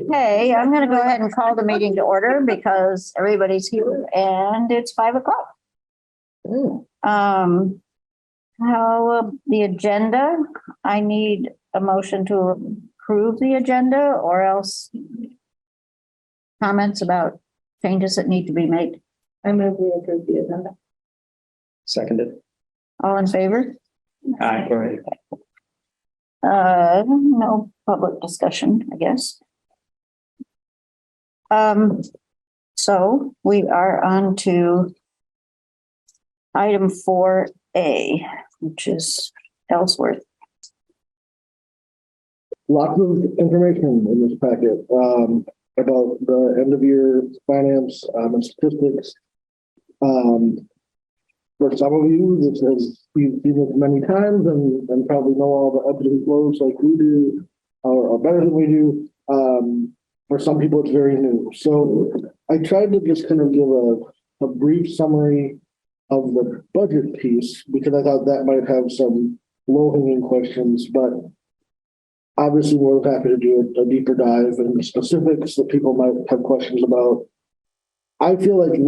Okay, I'm gonna go ahead and call the meeting to order because everybody's here and it's 5:00. How the agenda, I need a motion to approve the agenda or else comments about changes that need to be made. I move we approve the agenda. Seconded. All in favor? Aye. Right. No public discussion, I guess. So we are on to item 4A, which is Ellsworth. Lots of information in this packet about the end of year finance and statistics. For some of you, this has you've seen it many times and probably know all the ebbs and flows like we do, or better than we do. For some people, it's very new. So I tried to just kind of give a brief summary of the budget piece because I thought that might have some low-hanging questions, but obviously we're happy to do a deeper dive into specifics that people might have questions about. I feel like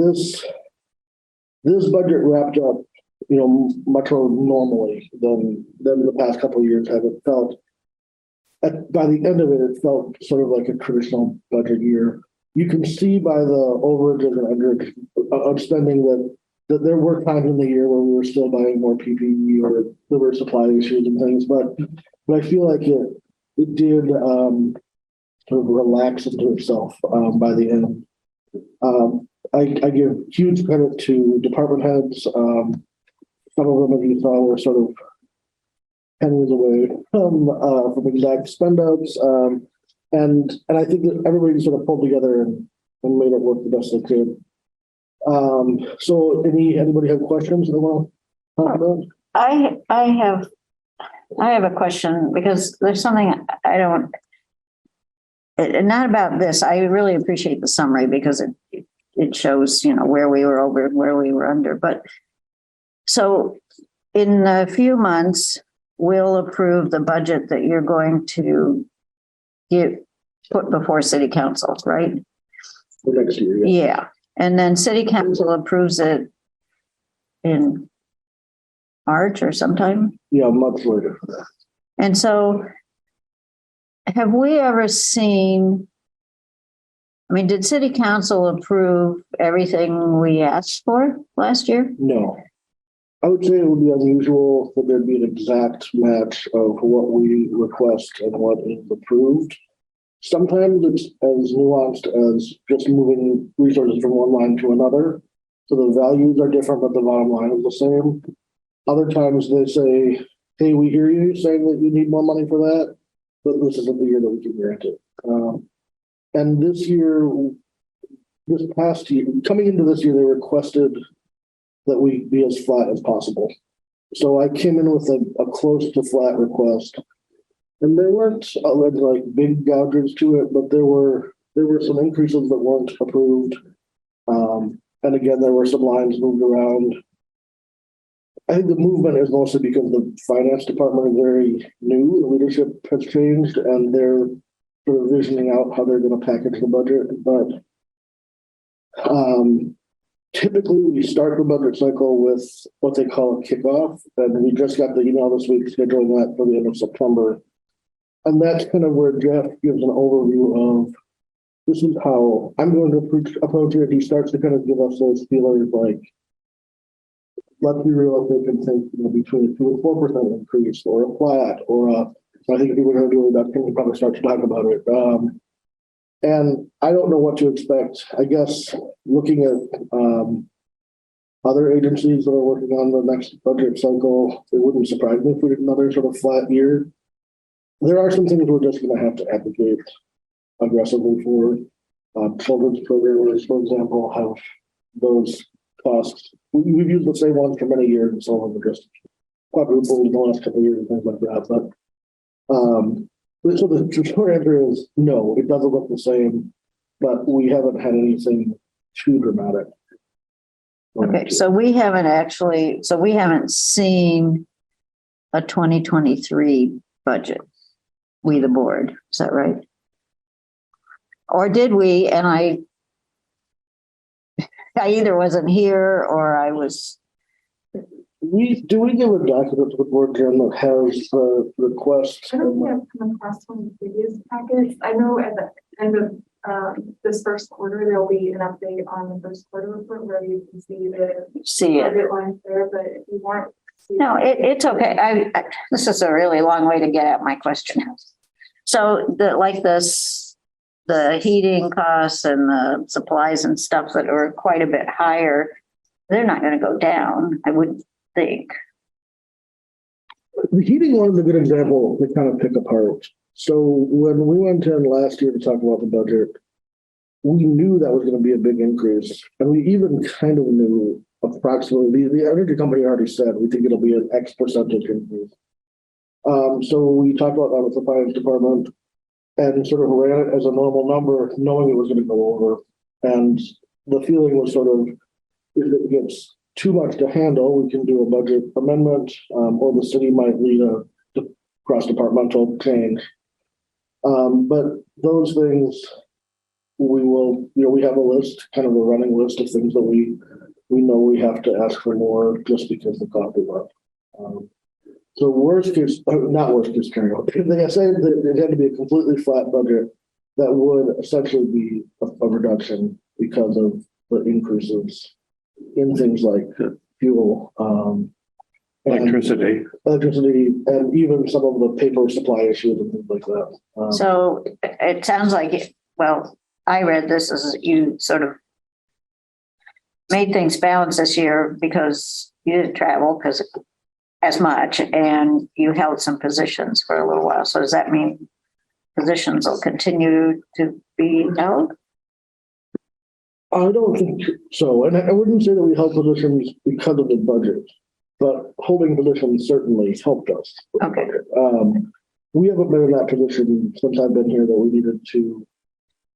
this budget wrapped up, much more normally than the past couple of years have. It felt by the end of it, it felt sort of like a traditional budget year. You can see by the overages and underage of spending that there were times in the year where we were still buying more PPE or there were supply issues and things, but I feel like it did sort of relax into itself by the end. I give huge credit to department heads. Some of them, as you saw, were sort of pennies away from exact spend outs. And I think that everybody sort of pulled together and made it work the best they could. So anybody have questions they want to talk about? I have a question because there's something I don't, not about this. I really appreciate the summary because it shows, where we were over and where we were under. But so in a few months, we'll approve the budget that you're going to put before city council, right? For next year, Yeah. And then city council approves it in March or sometime. Yeah, much later. And so have we ever seen, did city council approve everything we asked for last year? No. I would say it would be unusual for there to be an exact match of what we request and what is approved. Sometimes it's as nuanced as just moving resources from one line to another. So the values are different, but the bottom line is the same. Other times they say, hey, we hear you saying that you need more money for that, but this isn't the year that we can grant it. And this past year, coming into this year, they requested that we be as flat as possible. So I came in with a close to flat request. And there weren't like big gougers to it, but there were some increases that weren't approved. And again, there were some lines moved around. I think the movement is mostly because the finance department is very new. The leadership has changed and they're sort of visioning out how they're going to package the budget. But typically we start the budget cycle with what they call a kickoff. And we just got the email this week scheduling that for the end of September. And that's kind of where Jeff gives an overview of this is how I'm going to approach it. He starts to kind of give us those feelers like, let's be realistic and think, between a 2 and 4% increase or a flat or I think if we were going to do a reduction, we'd probably start to talk about it. And I don't know what to expect. I guess looking at other agencies that are working on the next budget cycle, it wouldn't surprise me if we did another sort of flat year. There are some things we're just going to have to advocate aggressively for. Children's programmers, for example, have those costs. We've used the same ones for many years, and some of them are just quadrupled in the last couple of years and things like that. But so the short answer is no, it doesn't look the same, but we haven't had anything too dramatic. Okay, so we haven't seen a 2023 budget. We, the board, is that right? Or did we? And I either wasn't here or I was, We give a document to the board, Jen, that has the requests. I don't think I've come across one of the previous packets. I know at the end of this first quarter, there'll be an update on the first quarter report where you can see the see it. budget lines there, but if you want. to see- No, it's okay. This is a really long way to get at my question. So the heating costs and the supplies and stuff that are quite a bit higher, they're not gonna go down, I would think. The heating one is a good example to kind of pick apart. So when we went in last year to talk about the budget, we knew that was going to be a big increase. And we even kind of knew approximately, the energy company already said, we think it'll be an X percentage increase. So we talked about that with the finance department and sort of ran it as a normal number, knowing it was going to go over. And the feeling was sort of, if it gets too much to handle, we can do a budget amendment, or the city might lead a cross-departmental change. But those things, we will, we have a list, kind of a running list of things that we know we have to ask for more just because the cost is up. So worst case, not worst case scenario, like I said, it had to be a completely flat budget that would essentially be a reduction because of the increases in things like fuel, Electricity. and even some of the paper supply issues and things like that. So it sounds like, well, I read this as you sort of made things balance this year because you didn't travel because as much and you held some positions for a little while. So does that mean positions will continue to be held? I don't think so. And I wouldn't say that we held positions because of the budget, but holding positions certainly helped us. Okay. We haven't been in that position since I've been here that we needed to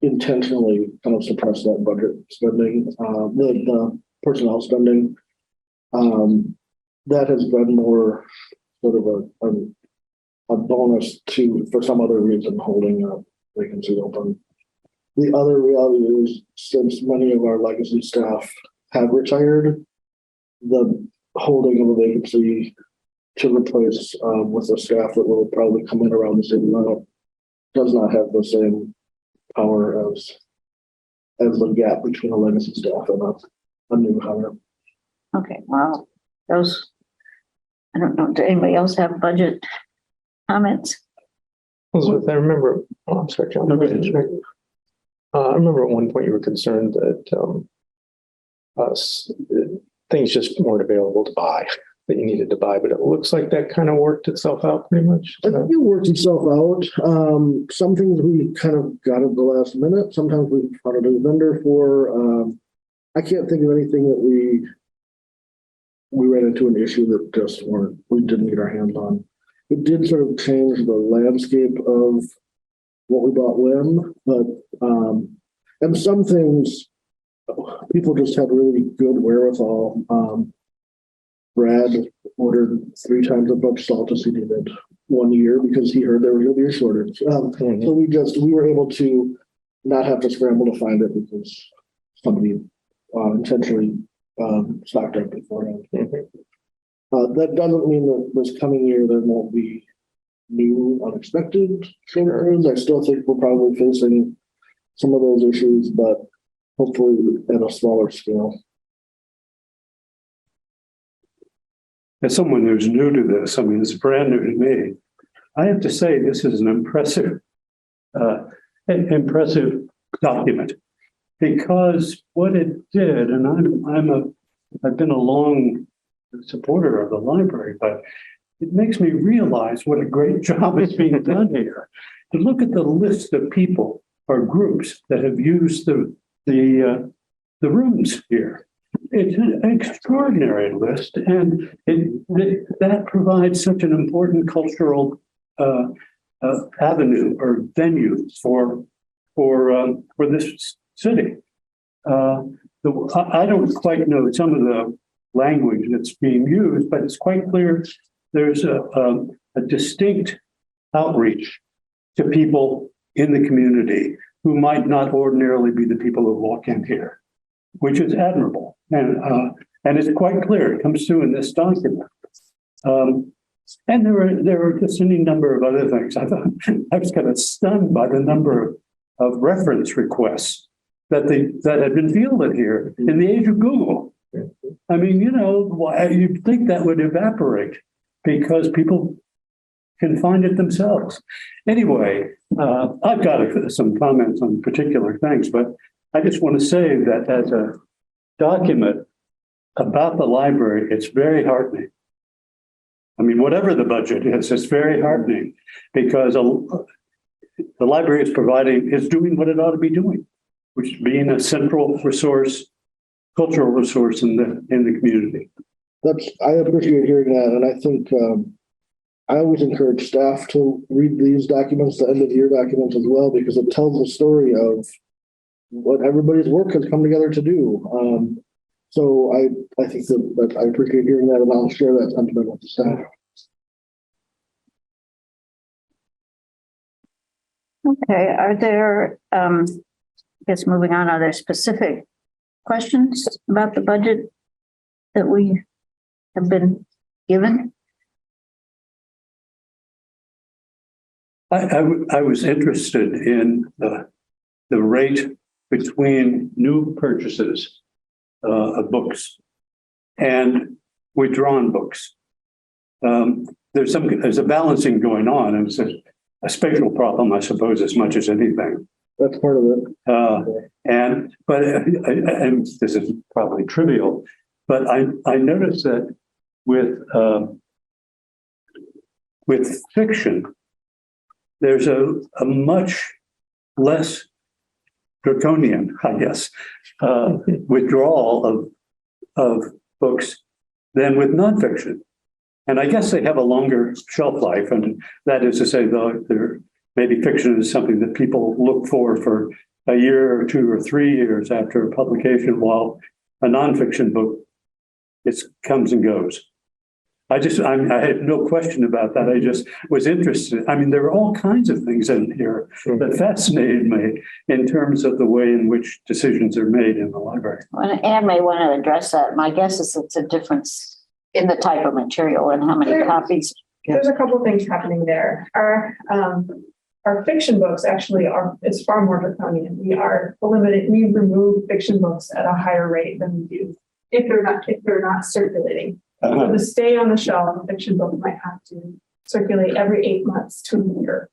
intentionally kind of suppress that budget spending, the personnel spending. That has been more sort of a bonus for some other reason holding a vacancy open. The other reality is, since many of our legacy staff have retired, the holding of a vacancy to replace with a staff that will probably come in around the same amount does not have the same power as the gap between a legacy staff and a new hire. Okay, wow. Those, I don't know, does anybody else have budget comments? Elizabeth, I remember, oh, I'm sorry, John. I remember at one point you were concerned that things just weren't available to buy, that you needed to buy, but it looks like that kind of worked itself out pretty much. I think it worked itself out. Some things we kind of got at the last minute. Sometimes we found a new vendor for. I can't think of anything that we ran into an issue that just we didn't get our hands on. It did sort of change the landscape of what we bought when, but and some things people just had really good wherewithal. Brad ordered 3 times as much salt as he needed one year because he heard there was going to be a shortage. So we were able to not have to scramble to find it because somebody intentionally stocked up beforehand. That doesn't mean that this coming year there won't be new unexpected shortages. I still think we're probably facing some of those issues, but hopefully at a smaller scale. As someone who's new to this, I mean, it's brand new to me. I have to say, this is an impressive document because what it did, and I've been a long supporter of the library, but it makes me realize what a great job is being done here. To look at the list of people or groups that have used the rooms here. It's an extraordinary list, and that provides such an important cultural avenue or venue for this city. I don't quite know some of the language that's being used, but it's quite clear there's a distinct outreach to people in the community who might not ordinarily be the people who walk in here, which is admirable. And it's quite clear, it comes through in this document. And there were just any number of other things. I thought I was kind of stunned by the number of reference requests that had been fielded here in the age of Google. I mean, you'd think that would evaporate because people can find it themselves. Anyway, I've got some comments on particular things, but I just want to say that as a document about the library, it's very heartening. I mean, whatever the budget is, it's very heartening because the library is doing what it ought to be doing, which is being a central resource, cultural resource in the community. I appreciate hearing that, and I think I always encourage staff to read these documents, the end of the year documents as well, because it tells the story of what everybody's work has come together to do. So I think that I appreciate hearing that, and I'll share that sentiment with the staff. Okay, are there, I guess moving on, are there specific questions about the budget that we have been given? I was interested in the rate between new purchases of books and withdrawn books. There's a balancing going on, and it's a spatial problem, I suppose, as much as anything. That's part of it. And this is probably trivial, but I noticed that with fiction, there's a much less draconian, I guess, withdrawal of books than with nonfiction. And I guess they have a longer shelf life. And that is to say, though, maybe fiction is something that people look for a year or 2 or 3 years after publication, while a nonfiction book, it comes and goes. I had no question about that. I just was interested. I mean, there are all kinds of things in here that fascinated me in terms of the way in which decisions are made in the library. Well, Anne may want to address that. My guess is it's a difference in the type of material and how many copies. There's a couple of things happening there. Our fiction books actually is far more draconian. We remove fiction books at a higher rate than we do if they're not circulating. So to stay on the shelf, a fiction book might have to circulate every 8 months to a year.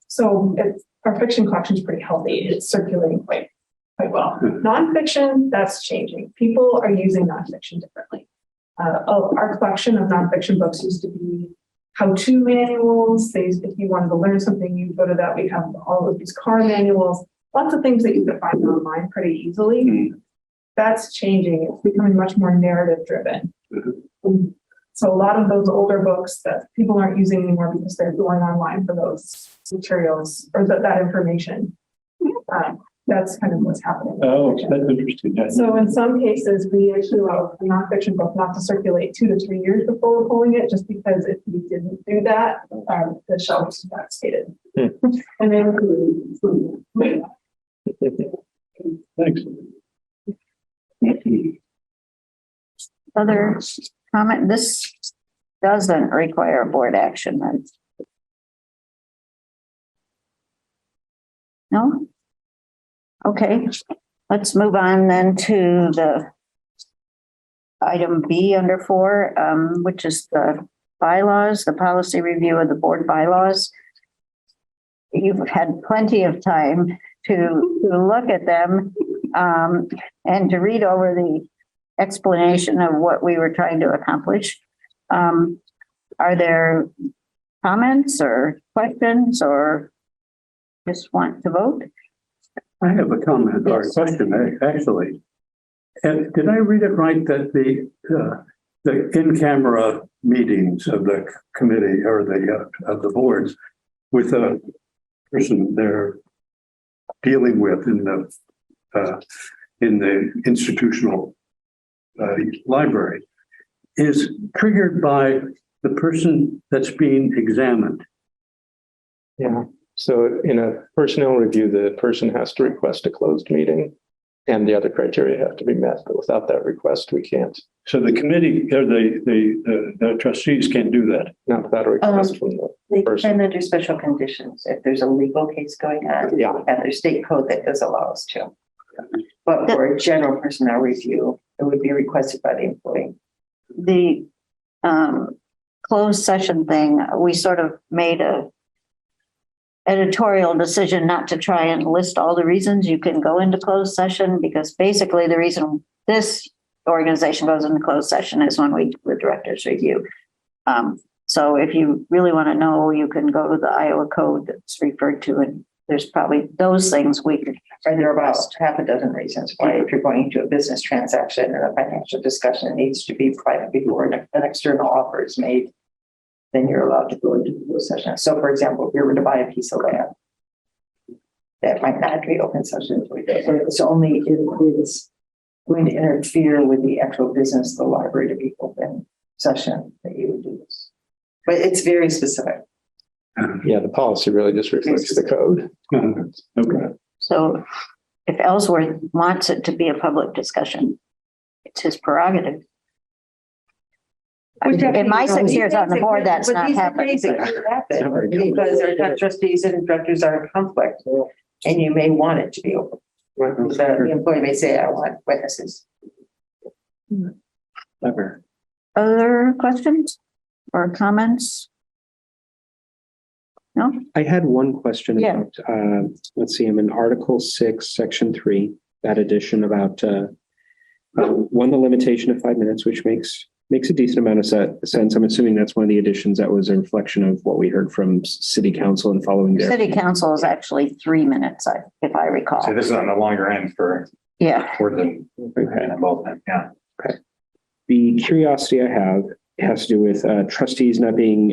So our fiction collection is pretty healthy. It's circulating quite well. Nonfiction, that's changing. People are using nonfiction differently. Our collection of nonfiction books used to be how-to manuals. If you wanted to learn something, you go to that. We have all of these car manuals, lots of things that you could find online pretty easily. Mm-hmm. That's changing. It's becoming much more narrative driven. Mm-hmm. So a lot of those older books that people aren't using anymore because they're going online for those materials or that information. That's kind of what's happening. Oh, that's interesting. So in some cases, we actually allow a nonfiction book not to circulate 2 to 3 years before we're pulling it, just because if we didn't do that, the shelves are vaccinated. And they were Thanks. Other comment? This doesn't require board action, then? No? Okay, let's move on then to the item B under 4, which is the bylaws, the policy review of the board bylaws. You've had plenty of time to look at them and to read over the explanation of what we were trying to accomplish. Are there comments or questions, or just want to vote? I have a comment or a question, actually. And did I read it right that the in-camera meetings of the committee or of the boards with a person they're dealing with in the institutional library is triggered by the person that's being examined? Yeah. So in a personnel review, the person has to request a closed meeting and the other criteria have to be met, but without that request, we can't, So the committee or the trustees can't do that. not without a request from the They person. can under special conditions if there's a legal case going on. Yeah. And there's state code that does allow us to. But for a general personnel review, it would be requested by the employee. The closed session thing, we sort of made a editorial decision not to try and list all the reasons you can go into closed session, because basically the reason this organization goes into closed session is when we do the director's review. So if you really want to know, you can go to the Iowa code that's referred to, and there's probably those things we could. Or there are about half a dozen reasons why if you're going into a business transaction and a financial discussion, it needs to be private before an external offer is made. Then you're allowed to go into the closed session. So for example, if you were to buy a piece of land, that might not be open session. It's only if it is going to interfere with the actual business of the library to be open session that you would do this. But it's very specific. Yeah, the policy really just reflects the code. Okay. So if Ellsworth wants it to be a public discussion, it's his prerogative. In my 6 years on the board, that's But not these are happening. things that do happen because our top trustees and directors are in conflict. And you may want it to be open. The employee may say, I want witnesses. Clever. Other questions or comments? No? I had one question Yeah. about, let's see, I'm in Article 6, Section 3, that addition about, one, the limitation of 5 minutes, which makes a decent amount of sense. I'm assuming that's one of the additions that was a reflection of what we heard from city council and following their. City council is actually 3 minutes, if I recall. So this is on the longer end for Yeah. the Okay. involvement, yeah. The curiosity I have has to do with trustees not being,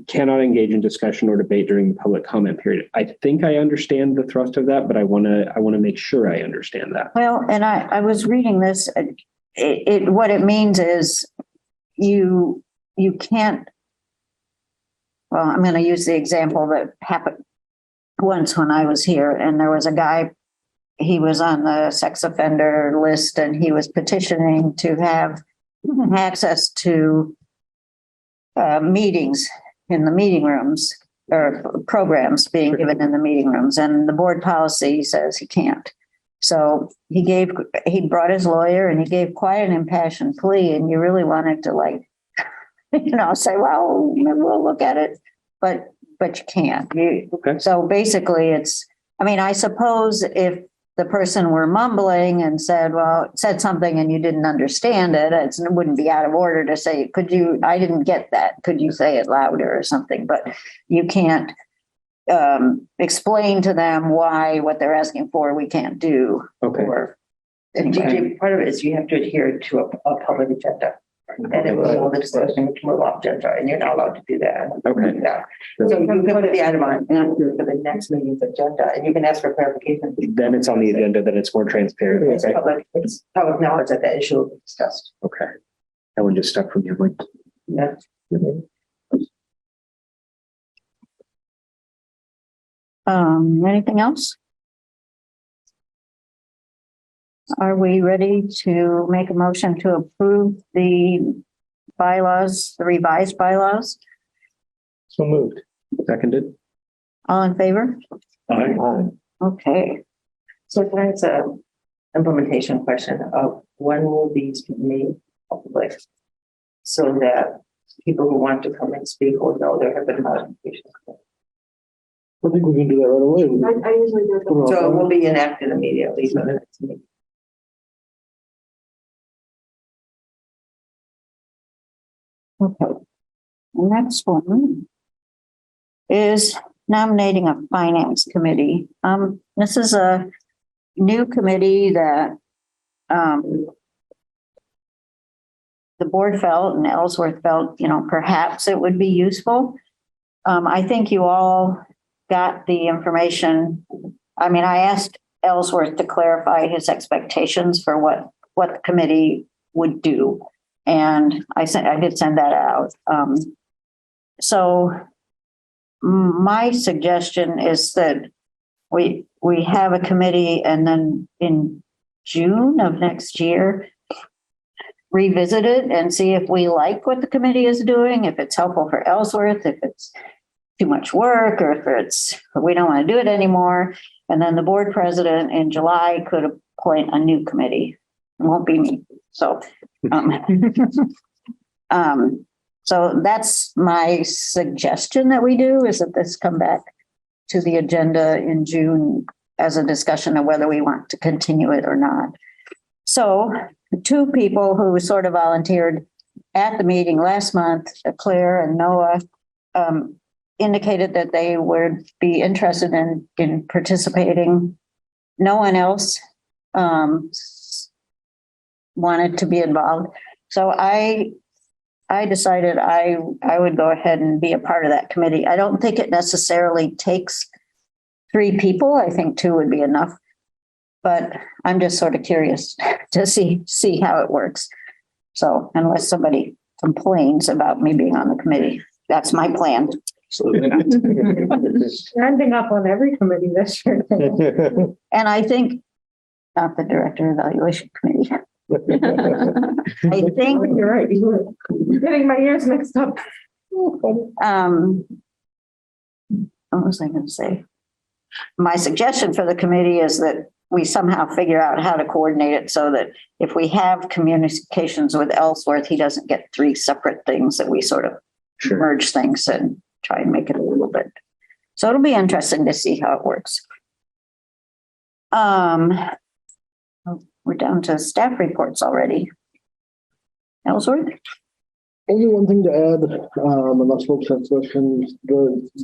cannot engage in discussion or debate during the public comment period. I think I understand the thrust of that, but I want to make sure I understand that. Well, and I was reading this, what it means is you can't, well, I'm going to use the example that happened once when I was here, and there was a guy, he was on the sex offender list and he was petitioning to have access to meetings in the meeting rooms or programs being given in the meeting rooms, and the board policy says he can't. So he brought his lawyer and he gave quite an impassioned plea, and you really wanted to say, well, maybe we'll look at it, but you can't. Okay. So basically I suppose if the person were mumbling and said something and you didn't understand it, it wouldn't be out of order to say, I didn't get that. Could you say it louder or something? But you can't explain to them why what they're asking for we can't do. Okay. And DJ, part of it is you have to adhere to a public agenda. And it will allow the discussion to move off agenda, and you're not allowed to do that. Okay. Yeah. So you can put the item on after for the next meeting's agenda, and you can ask for clarification. Then it's on the agenda, then it's more transparent. It's Okay. public knowledge that that issue will be discussed. Okay. That one just stuck from you. Like, Yeah. Anything else? Are we ready to make a motion to approve the bylaws, the revised bylaws? So moved. seconded. All in favor? Aye. Okay. So can I ask a implementation question of when will these be made public? So that people who want to come and speak will know there have been modifications. I think we can do that right away. I usually do it. So it will be enacted immediately for the next meeting. Okay. The next one is nominating a finance committee. This is a new committee that the board felt and Ellsworth felt, perhaps it would be useful. I think you all got the information. I asked Ellsworth to clarify his expectations for what the committee would do. And I did send that out. So my suggestion is that we have a committee and then in June of next year, revisit it and see if we like what the committee is doing, if it's helpful for Ellsworth, if it's too much work, or if we don't want to do it anymore. And then the board president in July could appoint a new committee. It won't be me. So, so that's my suggestion that we do, is that this come back to the agenda in June as a discussion of whether we want to continue it or not. So two people who sort of volunteered at the meeting last month, Claire and Noah, indicated that they would be interested in participating. No one else wanted to be involved. So I decided I would go ahead and be a part of that committee. I don't think it necessarily takes 3 people. I think 2 would be enough. But I'm just sort of curious to see how it works. So unless somebody complains about me being on the committee, that's my plan. Absolutely not. Ending up on every committee this year. And I think, not the director evaluation committee. I think, You're right. You're getting my ears mixed up. what was I going to say? My suggestion for the committee is that we somehow figure out how to coordinate it so that if we have communications with Ellsworth, he doesn't get 3 separate things, that we sort of merge things and try and make it a little bit. So it'll be interesting to see how it works. We're down to staff reports already. Ellsworth? Only one thing to add, unless folks have questions,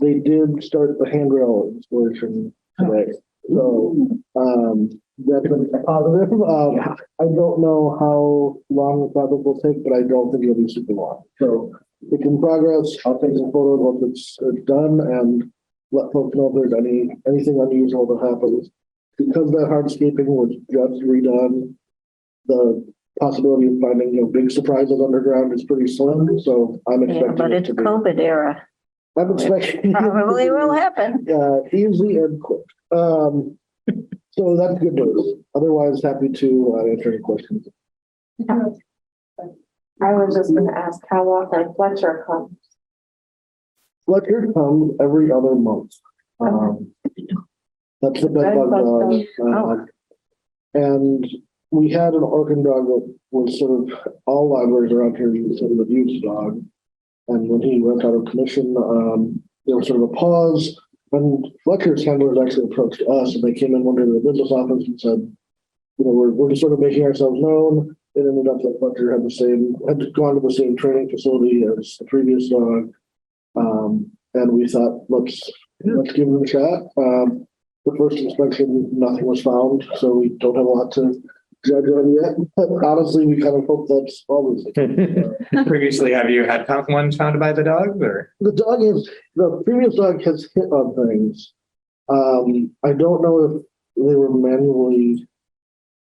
they did start the handrail installation today. So, that's been positive. I don't know how long the project will take, but I don't think it'll be super long. So it's in progress. I'll take some photos once it's done and let folks know if there's anything unusual that happens. Because that hardscaping was just redone, the possibility of finding, big surprises underground is pretty slim. So I'm Yeah, expecting but it it's to be. COVID era. I'm expecting. Probably will happen. Easy and quick. So that's good news. Otherwise, happy to answer any questions. I was just gonna ask how often Fletcher comes. Fletcher comes every other month. That's the bed bug dog. And we had an orphan dog that was sort of, all libraries around here use sort of a use dog. And when he went out of commission, there was sort of a pause. And Fletcher's handlers actually approached us, and they came in one day to the business office and said, we're just sort of making ourselves known. It ended up that Fletcher had gone to the same training facility as the previous dog. And we thought, let's give him a shot. The first inspection, nothing was found, so we don't have a lot to judge on yet. But honestly, we kind of hope that's always the case. Previously, have you had one found by the dog or? The previous dog has hit on things. I don't know if they were manually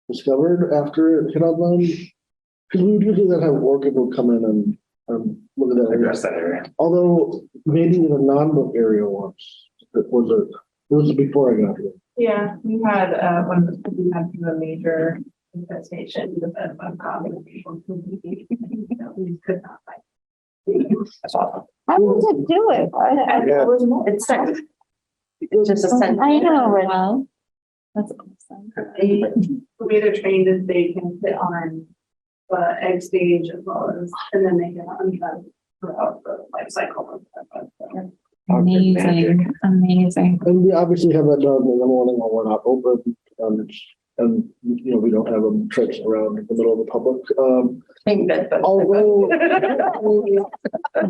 discovered after it hit on them. Because we would usually then have Orchid will come in and look at that area. Address that area. Although maybe in a non-book area once, it was before I got here. Yeah, we had we had a major infestation with a common people who we could not find. That's awesome. How does it do it? It's sick. It's just a sentence. I know, but Well, that's awesome. The way they're trained is they can sit on the egg stage as well as, and then they can uncut throughout the life cycle. Amazing, amazing. And we obviously have that dog in the morning when we're not open, and we don't have them traipsing around in the middle of the public. Although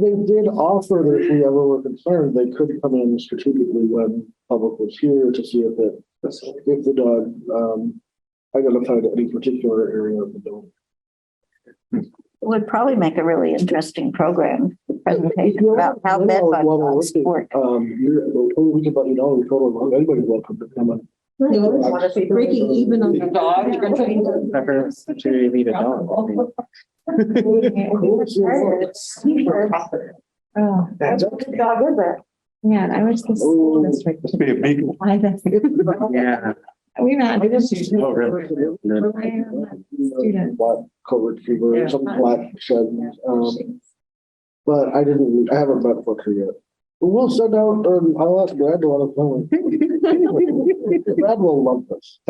they did offer that if we ever were concerned, they could come in strategically when public was here to see if the dog identified any particular area of the building. it would probably make a really interesting program, presentation about how bed bug dogs work. We can let you know, anybody's welcome to come in. Breaking even on the dog. Never to meet a dog. Oh, Dog is it? Yeah, I wish the school district. Must be a big one. Why that's. Yeah. We've had. Oh, really? Student. Black covered fever, some black shed. But I haven't met Booker yet. But we'll send out, I'll ask Brad to let us know. Brad will love this.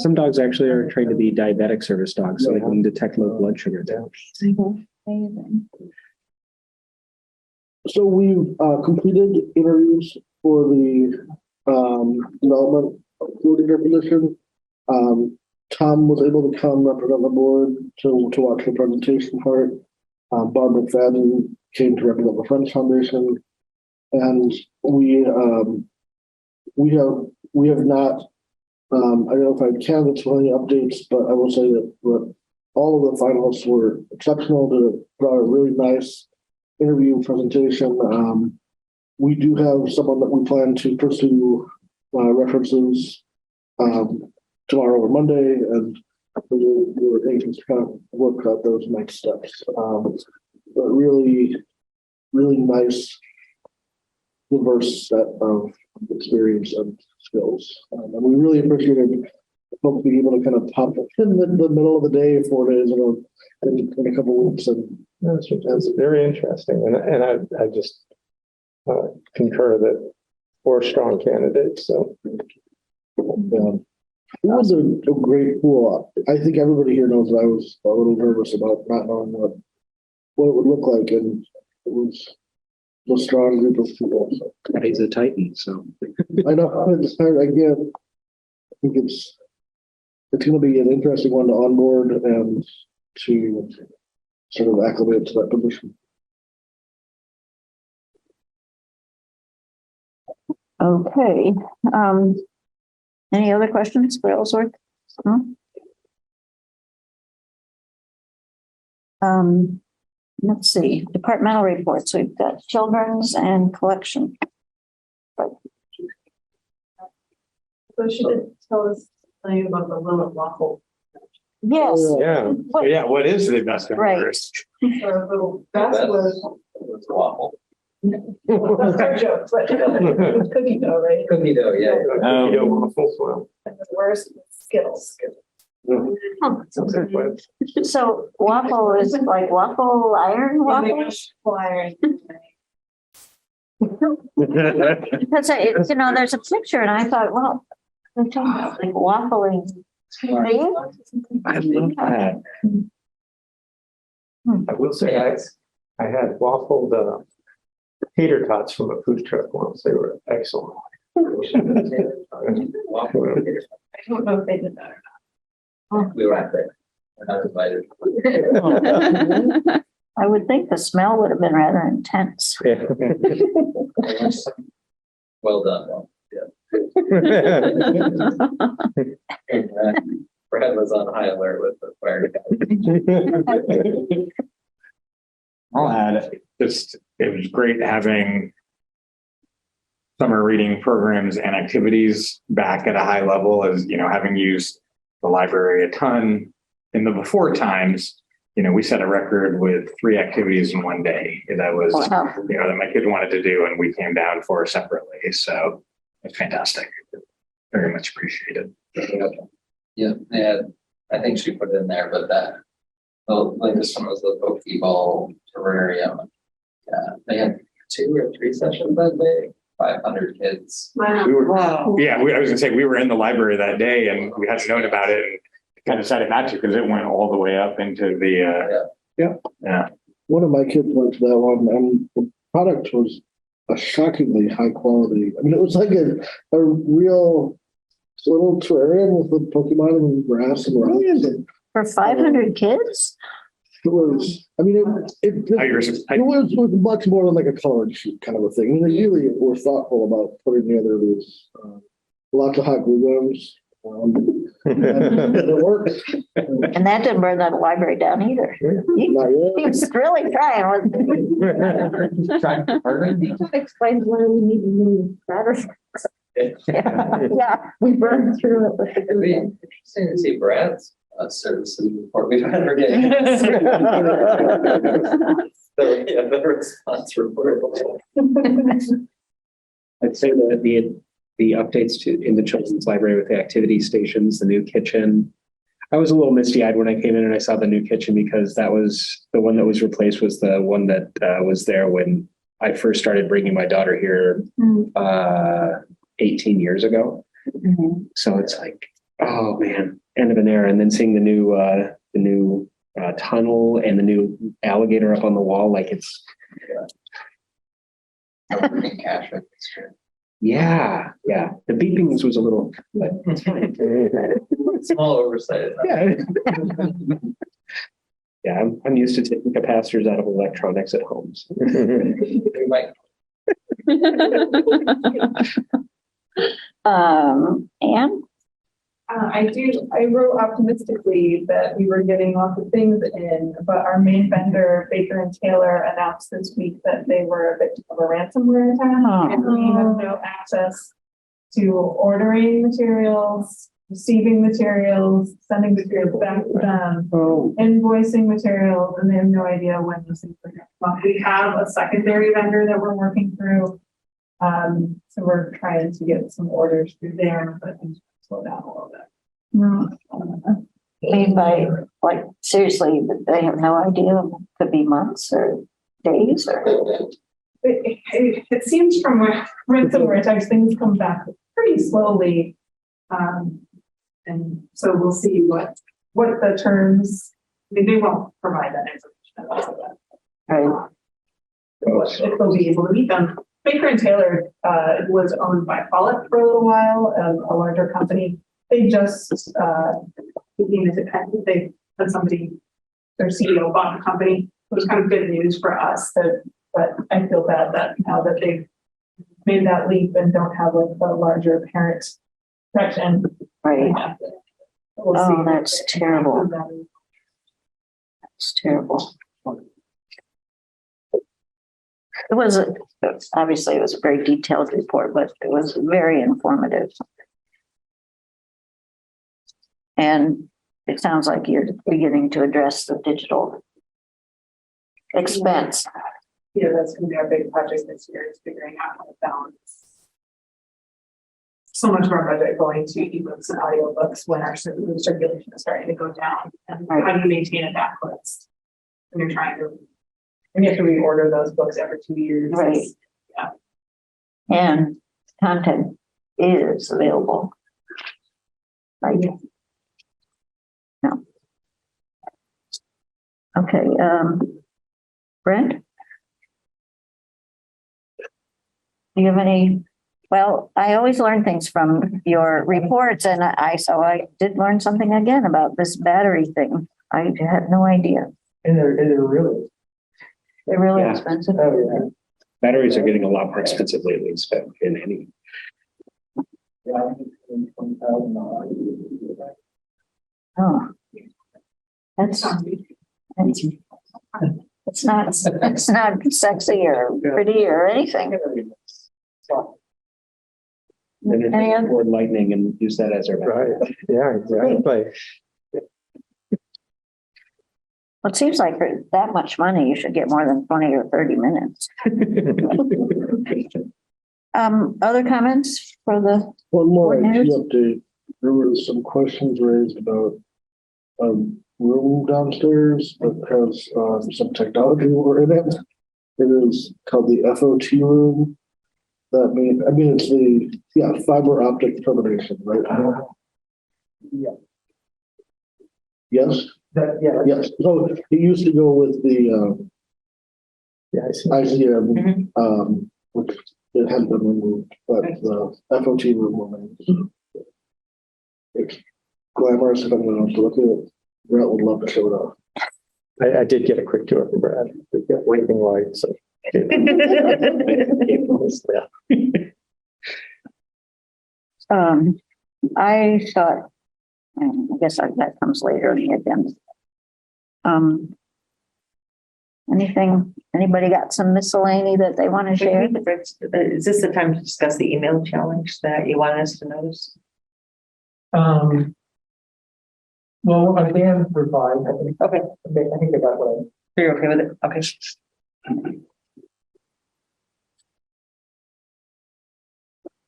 Some dogs actually are trained to be diabetic service dogs, so they can detect low blood sugar. Amazing. So we've completed interviews for the development coordinator position. Tom was able to come represent the board to watch the presentation part. Bob McFadden came to represent the Friends Foundation, and we have not identified candidates for any updates, but I will say that all of the finalists were exceptional. Brought a really nice interview presentation. We do have someone that we plan to pursue references tomorrow or Monday, and we're anxious to kind of work out those next steps. But really, really nice, diverse set of experience and skills. And we really appreciated folks being able to kind of pop up in the middle of the day, 4 days in a couple of weeks. And That's very interesting. And I just concur that 4 strong candidates, so. It was a great pool. I think everybody here knows that I was a little nervous about not knowing what it would look like, and it was a strong group of people. So. He's a titan, so. I know. I think it's going to be an interesting one to onboard and to sort of acclimate to that position. Okay, any other questions for Ellsworth? No? Let's see, departmental reports. We've got children's and collection. So she did tell us something about the Willet waffle. Yes. Yeah, so yeah, what is the best? Right. Or a little, that's what. It's waffle. That's our joke, but it's cookie dough, right? Cookie dough, yeah. Waffles, And the worst Skittles. So waffle is like waffle iron waffle? Because there's a picture and I thought, well, they're talking about like waffling. I love that. I will say, I had waffled tater tots from a food truck once. They were excellent. I don't know if they did that or not. We were at there. We're not invited. I would think the smell would have been rather intense. Well done. Brad was on high alert with the fire department. I'll add, it was great having summer reading programs and activities back at a high level, as having used the library a ton in the before times. We set a record with 3 activities in one day that was, Wow. that my kids wanted to do, and we came down for separately. So it's fantastic. Very much appreciated. Yeah, I think she put it in there, but the latest one was the Pokeball terrarium. Yeah, they had 2 or 3 sessions that day, 500 kids. We were, I was gonna say, we were in the library that day and we hadn't known about it and kind of decided not to because it went all the way up into the, yeah. One of my kids went to that one, and the product was a shockingly high quality. I mean, it was like a real little terrarium with the Pokemon and grass and rocks. For 500 kids? It was, I mean, it was much more than like a coloring sheet kind of a thing. I mean, they really were thoughtful about putting together these lots of hot glue guns. And it worked. And that didn't burn that library down either. He was really trying, wasn't he? Explains why we need to move batteries. Yeah, we burned through it with the It'd be glue. interesting to see Brad's services report. We've had her get. The response report. I'd say that the updates to in the children's library with the activity stations, the new kitchen. I was a little misty-eyed when I came in and I saw the new kitchen because that was the one that was replaced was the one that was there when I first started bringing my daughter here 18 years ago. So it's like, oh man, end of an era. And then seeing the new tunnel and the new alligator up on the wall, like it's Cash register. yeah. The beepings was a little, but it's fine. Small oversight. Yeah. Yeah, I'm used to taking capacitors out of electronics at homes. We might. Anne? I wrote optimistically that we were getting lots of things in, but our main vendor, Baker and Taylor, announced this week that they were a victim of a ransomware attack and we have no access to ordering materials, receiving materials, sending materials back to them, invoicing materials, and they have no idea when those things are going to come up. We have a secondary vendor that we're working through. So we're trying to get some orders through there, but things slow down a little bit. I mean, by, like, seriously, they have no idea. It could be months or days or. It seems from ransomware attacks, things come back pretty slowly. And so we'll see what the terms, I mean, they won't provide that information. Right. If they'll be able to meet them. Baker and Taylor was owned by Follett for a little while, a larger company. They just became independent. They had somebody, their CEO bought the company. It was kind of good news for us but I feel bad that now that they've made that leap and don't have like a larger parent section. Right. We'll Oh, that's terrible. That's terrible. It was, obviously it was a very detailed report, but it was very informative. And it sounds like you're beginning to address the digital expense. Yeah, that's going to be our big project this year is figuring out how to balance so much of our budget going to ebooks and audiobooks when our circulation is starting to go down. And how do you maintain a backlist when you're trying to, and you have to reorder those books every 2 years. Right. Yeah. And content is available. Right. No. Okay, Brent? Do you have any? Well, I always learn things from your reports and so I did learn something again about this battery thing. I had no idea. And they're really, They're really Yeah. expensive. Batteries are getting a lot more expensive lately, in any. Oh. That's it's not sexy or pretty or anything. And Any then other- board lightning and use that as our. Right, yeah, exactly. Well, it seems like for that much money, you should get more than 20 or 30 minutes. Other comments for the, one more IT Ordinance? update. There was some questions raised about room downstairs that has some technology in it. It is called the FOT room. That means, I mean, it's the fiber optic termination, right? Yeah. Yes, yes. So it used to go with the Yeah, I see. ICM, which it has been removed, but the FOT room remains. It's glamorous if anyone wants to look at it. Brett would love to show it off. I did get a quick tour from Brad. We got waving lights. So. I thought, I guess that comes later in the agenda. Anything, anybody got some miscellany that they want to share? Is this the time to discuss the email challenge that you want us to notice? Well, I can provide, I think. Okay. I think I got what You're okay with it? Okay.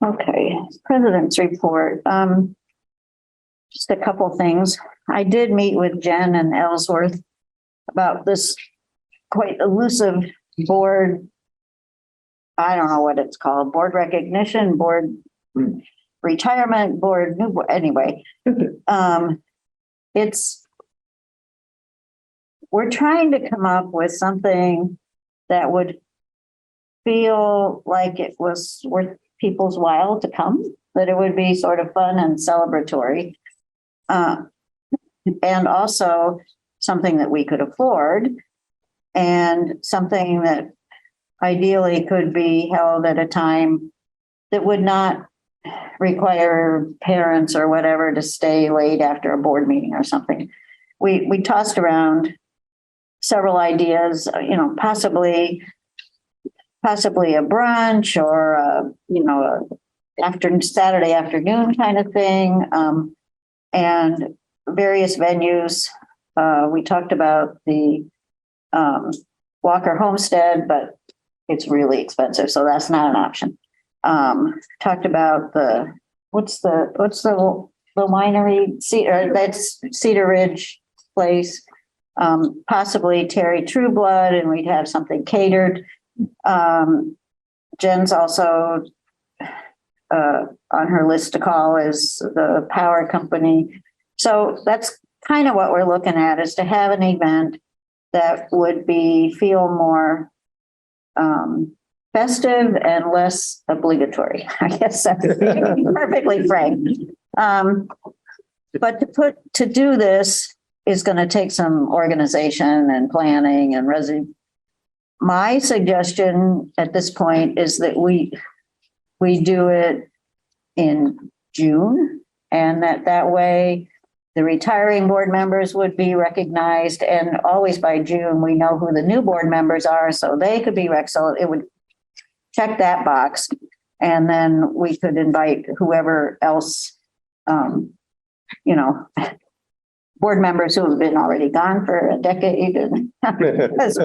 Okay, President's report. Just a couple things. I did meet with Jen and Ellsworth about this quite elusive board. I don't know what it's called, board recognition, board retirement, board, new, anyway. We're trying to come up with something that would feel like it was worth people's while to come, that it would be sort of fun and celebratory. And also something that we could afford and something that ideally could be held at a time that would not require parents or whatever to stay late after a board meeting or something. We tossed around several ideas, possibly a brunch or after Saturday afternoon kind of thing, and various venues. We talked about the Walker Homestead, but it's really expensive, so that's not an option. Talked about what's the winery? That's Cedar Ridge place. Possibly Terry Trueblood, and we'd have something catered. Jen's also on her list to call is the power company. So that's kind of what we're looking at, is to have an event that would feel more festive and less obligatory. I guess that's perfectly frank. But to do this is going to take some organization and planning and my suggestion at this point is that we do it in June, and that way the retiring board members would be recognized, and always by June, we know who the new board members are, so they could be so it would check that box. And then we could invite whoever else, board members who have been already gone for a decade. And because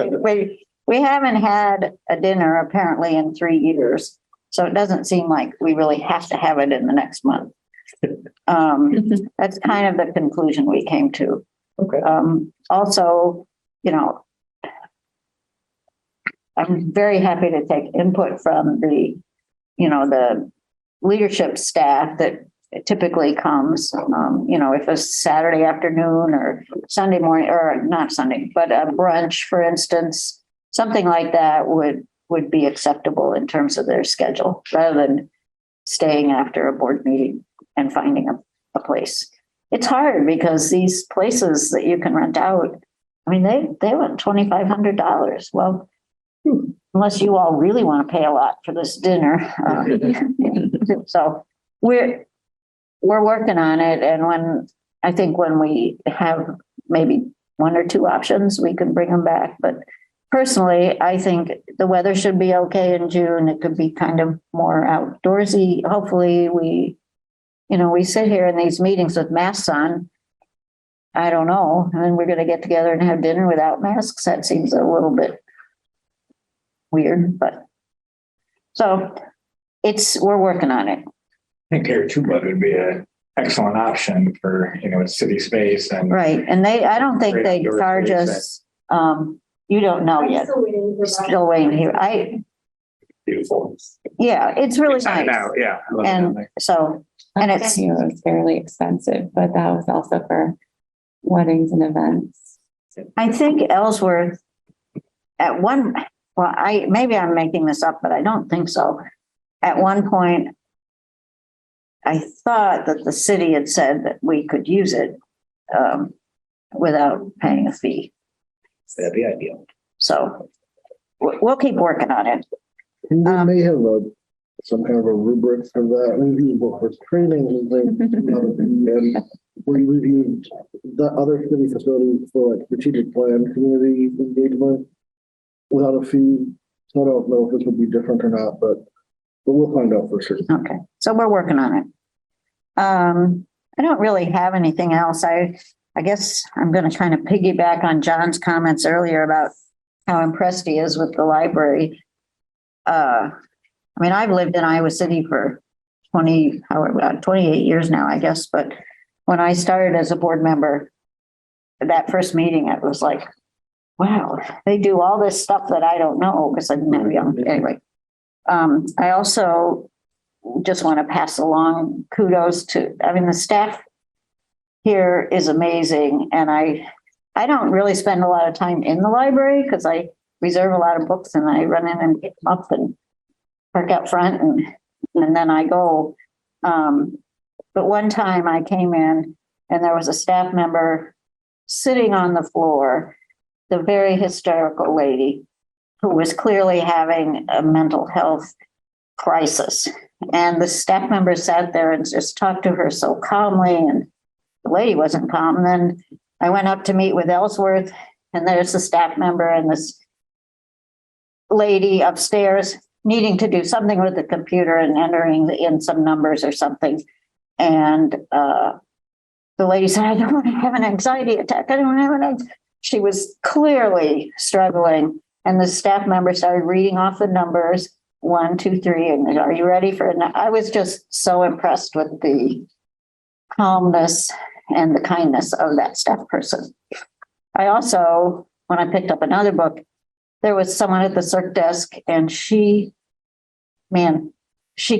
we haven't had a dinner apparently in 3 years. So it doesn't seem like we really have to have it in the next month. That's kind of the conclusion we came to. Okay. Also, I'm very happy to take input from the leadership staff that typically comes, if it's Saturday afternoon or Sunday morning, or not Sunday, but a brunch, for instance, something like that would be acceptable in terms of their schedule, rather than staying after a board meeting and finding a place. It's hard because these places that you can rent out, I mean, they want $2,500. Well, unless you all really want to pay a lot for this dinner. So we're working on it. And when we have maybe 1 or 2 options, we can bring them back. But personally, I think the weather should be okay in June. It could be kind of more outdoorsy. Hopefully we sit here in these meetings with masks on. I don't know. And then we're going to get together and have dinner without masks. That seems a little bit weird, but so we're working on it. I think Terry Trueblood would be an excellent option for, city space and. Right. And I don't think Great they outdoor charge space us, you don't know yet. Still waiting to hear. Beautiful. Yeah, it's really Sign nice. out, yeah. I love it down And there. so, and it's, It was fairly expensive, but that was also for weddings and events. I think Ellsworth maybe I'm making this up, but I don't think so. At one point, I thought that the city had said that we could use it without paying a fee. That'd be ideal. So we'll keep working on it. And they may have some kind of a rubric for that, maybe for training and things. And we reviewed the other city facilities for like strategic plan, community engagement without a fee. So I don't know if this would be different or not, but we'll find out for sure. Okay, so we're working on it. I don't really have anything else. I guess I'm going to kind of piggyback on John's comments earlier about how impressed he is with the library. I mean, I've lived in Iowa City for 28 years now, I guess, but when I started as a board member, that first meeting, it was like, wow, they do all this stuff that I don't know because I'm never young. Anyway, I also just want to pass along kudos to, I mean, the staff here is amazing. And I don't really spend a lot of time in the library because I reserve a lot of books and I run in and pick them up and park out front and then I go. But one time I came in and there was a staff member sitting on the floor, the very hysterical lady who was clearly having a mental health crisis. And the staff member sat there and just talked to her so calmly, and the lady wasn't calm. And then I went up to meet with Ellsworth, and there's the staff member and this lady upstairs needing to do something with the computer and entering in some numbers or something. And the lady said, I don't want to have an anxiety attack. I don't want to have an. She was clearly struggling. And the staff member started reading off the numbers, 1, 2, 3, and are you ready for it? I was just so impressed with the calmness and the kindness of that staff person. I also, when I picked up another book, there was someone at the circ desk and she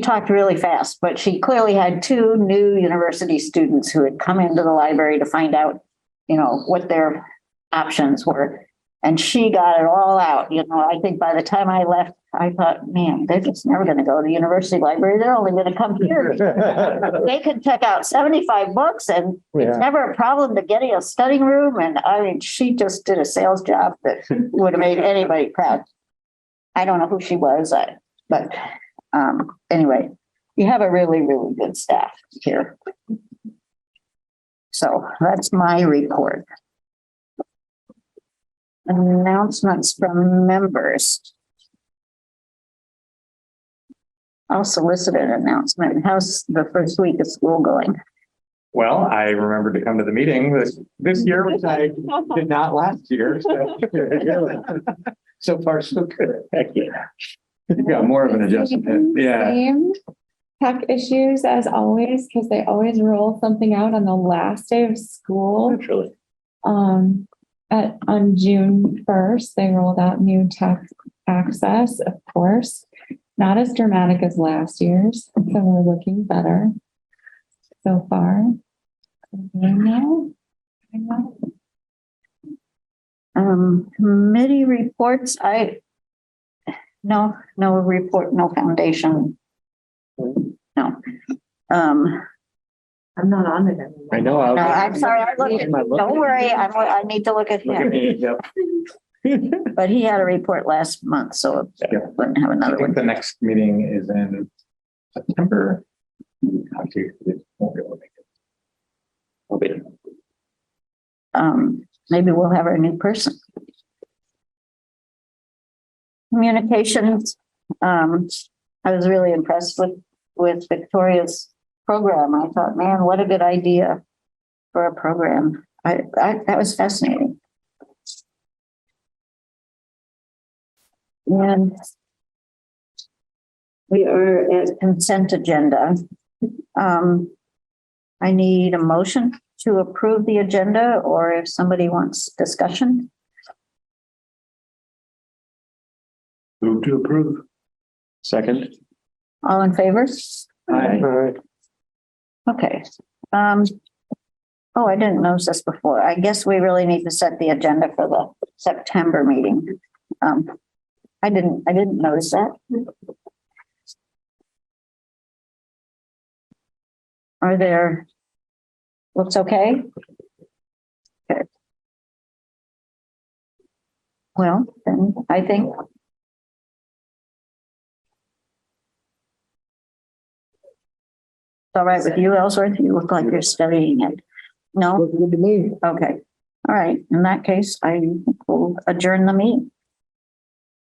talked really fast, but she clearly had 2 new university students who had come into the library to find out, what their options were. And she got it all out. I think by the time I left, I thought, man, they're just never going to go to the university library. They're only going to come here. They could check out 75 books and it's never a problem to getting a studying room. And I mean, she just did a sales job that would have made anybody proud. I don't know who she was, but anyway, you have a really, really good staff here. So that's my report. Announcements from members. I'll solicit an announcement. How's the first week of school going? Well, I remembered to come to the meeting this year, which I did not last year. So far, so good. Heck yeah. Yeah, more of an adjustment. Yeah. Same tech issues as always, because they always roll something out on the last day of school. Naturally. On June 1st, they rolled out new tech access, of course, not as dramatic as last year's. So we're looking better so far. Committee reports. No report, no foundation. No. I'm not on it anymore. I know. No, I'm sorry. Don't worry. I need to look at him. But he had a report last month, so I wouldn't have I another think one. the next meeting is in September. Won't be able to make it. I'll be. Maybe we'll have our new person. Communications. I was really impressed with Victoria's program. I thought, man, what a good idea for a program. That was fascinating. And we are at consent agenda. I need a motion to approve the agenda, or if somebody wants discussion. Move to approve. Second. All in favor? Aye. All right. Okay. Oh, I didn't notice this before. I guess we really need to set the agenda for the September meeting. I didn't notice that. Are there, looks okay? Okay. Well, then I think all right with you, Ellsworth? You look like you're studying it. No? Looks good to me. Okay. All right. In that case, I will adjourn the meeting.